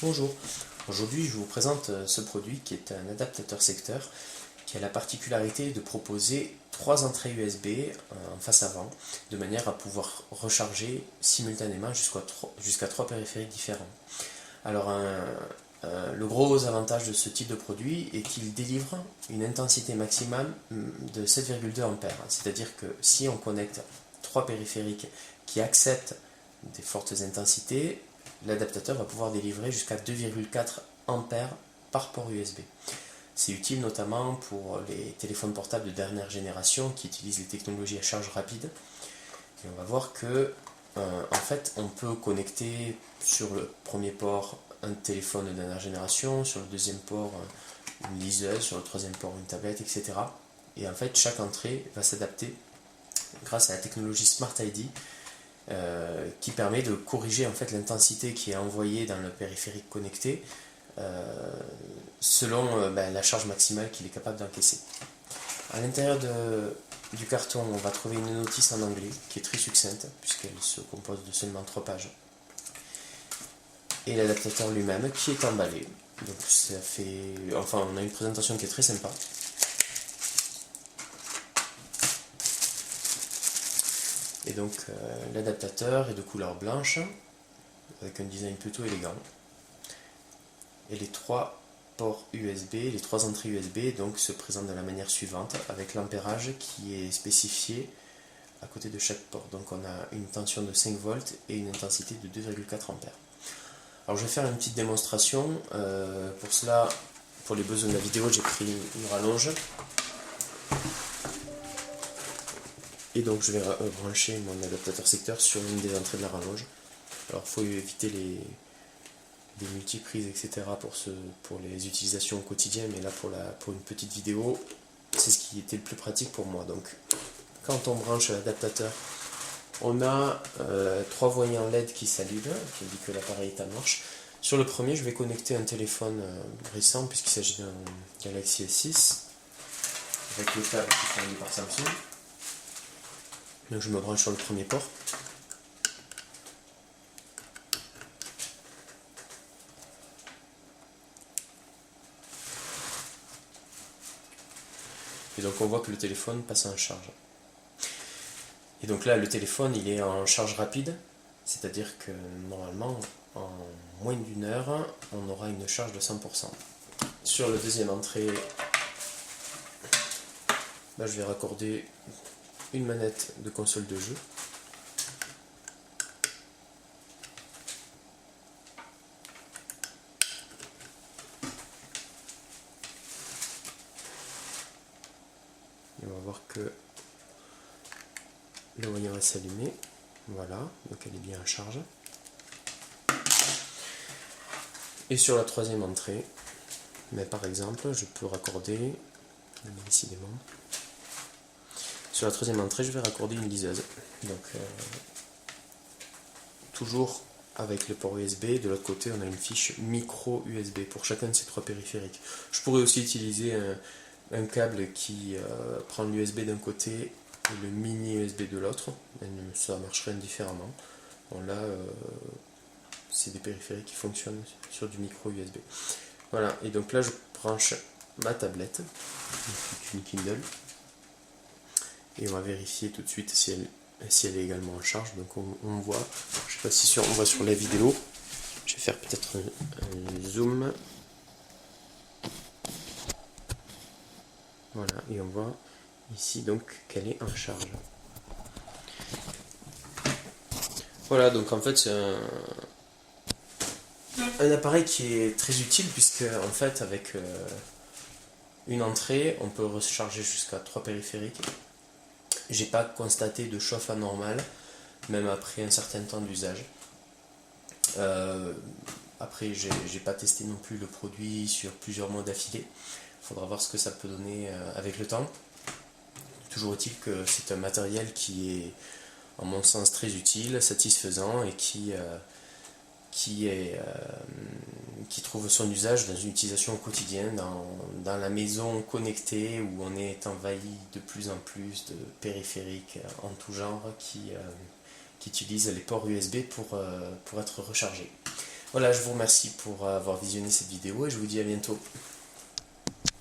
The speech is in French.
Bonjour, aujourd'hui je vous présente ce produit qui est un adaptateur secteur qui a la particularité de proposer 3 entrées USB en face avant de manière à pouvoir recharger simultanément jusqu'à 3 périphériques différents. Alors le gros avantage de ce type de produit est qu'il délivre une intensité maximale de 7,2 A, c'est-à-dire que si on connecte 3 périphériques qui acceptent des fortes intensités, l'adaptateur va pouvoir délivrer jusqu'à 2,4 A par port USB. C'est utile notamment pour les téléphones portables de dernière génération qui utilisent les technologies à charge rapide. Et on va voir que en fait, on peut connecter sur le premier port un téléphone de dernière génération, sur le deuxième port une liseuse, sur le troisième port une tablette, etc. Et en fait, chaque entrée va s'adapter grâce à la technologie Smart ID qui permet de corriger en fait l'intensité qui est envoyée dans le périphérique connecté selon la charge maximale qu'il est capable d'encaisser. À l'intérieur du carton, on va trouver une notice en anglais qui est très succincte puisqu'elle se compose de seulement 3 pages. Et l'adaptateur lui-même qui est emballé. Donc ça fait, enfin, on a une présentation qui est très sympa. Et donc l'adaptateur est de couleur blanche avec un design plutôt élégant. Et les 3 ports USB, les 3 entrées USB donc se présentent de la manière suivante avec l'ampérage qui est spécifié à côté de chaque port. Donc on a une tension de 5 volts et une intensité de 2,4 A. Alors je vais faire une petite démonstration. Pour cela, pour les besoins de la vidéo, j'ai pris une rallonge. Et donc je vais brancher mon adaptateur secteur sur l'une des entrées de la rallonge. Alors il faut éviter les multiprises, etc. pour les utilisations au quotidien, mais là pour une petite vidéo, c'est ce qui était le plus pratique pour moi. Donc quand on branche l'adaptateur, on a 3 voyants LED qui s'allument, qui indiquent que l'appareil est en marche. Sur le premier, je vais connecter un téléphone récent, puisqu'il s'agit d'un Galaxy S6, avec le câble qui est fourni par Samsung. Donc je me branche sur le premier port. Et donc on voit que le téléphone passe en charge. Et donc là, le téléphone, il est en charge rapide, c'est-à-dire que normalement, en moins d'une heure, on aura une charge de 100%. Sur la deuxième entrée, là, je vais raccorder une manette de console de jeu. Et on va voir que le voyant va s'allumer. Voilà, donc elle est bien en charge. Et sur la troisième entrée, mais par exemple, je peux raccorder, décidément, sur la troisième entrée, je vais raccorder une liseuse. Donc, toujours avec le port USB, de l'autre côté, on a une fiche micro USB pour chacun de ces 3 périphériques. Je pourrais aussi utiliser un câble qui prend l'USB d'un côté et le mini USB de l'autre, ça marcherait indifféremment. Bon, là, c'est des périphériques qui fonctionnent sur du micro USB. Voilà, et donc là je branche ma tablette, une Kindle, et on va vérifier tout de suite si elle est également en charge. Donc on voit, je sais pas si on voit sur la vidéo, je vais faire peut-être un zoom. Voilà, et on voit ici donc qu'elle est en charge. Voilà, donc en fait c'est un appareil qui est très utile puisque en fait avec une entrée on peut recharger jusqu'à 3 périphériques. J'ai pas constaté de chauffe anormale même après un certain temps d'usage. Après j'ai pas testé non plus le produit sur plusieurs mois d'affilée. Il faudra voir ce que ça peut donner avec le temps. Toujours est-il que c'est un matériel qui est en mon sens très utile, satisfaisant et qui trouve son usage dans une utilisation au quotidien, dans la maison connectée où on est envahi de plus en plus de périphériques en tout genre qui utilisent les ports USB pour être rechargés. Voilà, je vous remercie pour avoir visionné cette vidéo et je vous dis à bientôt.